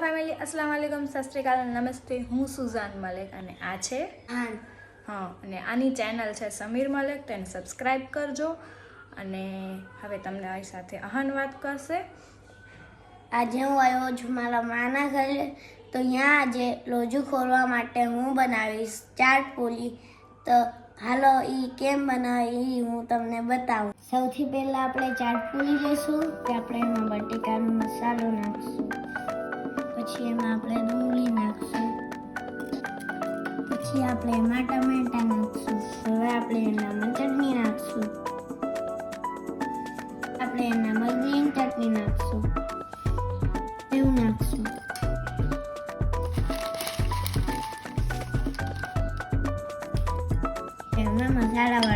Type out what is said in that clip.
Family અસલામ વાલેકુમ, સત શ્રી અકાલ, નમસ્તે. હું સુઝાન મલેક અને આ છે અને આની ચેનલ છે સમીર મલેક. તેને સબસ્ક્રાઈબ કરજો. અને હવે તમને મારી સાથે અહન વાત કરશે. આજે હું આવ્યો છું મારા માના ઘરે. તો અહીંયા આજે લોજુ ખોલવા માટે હું બનાવીશ ચાટ પૂરી. તો હાલો એ કેમ બનાવે એ હું તમને બતાવું. સૌથી પહેલાં આપણે ચાટ પૂરી લઈશું કે આપણે એમાં બટેકાનો મસાલો નાખીશું. પછી એમાં આપણે ડુંગળી નાખીશું. પછી આપણે એમાં ટમેટા નાખીશું. હવે આપણે એનામાં ચટણી નાખીશું. આપણે એનામાં ગ્રીન ચટણી નાખીશું. એવું નાખીશું. એમાં મસાલાવાળું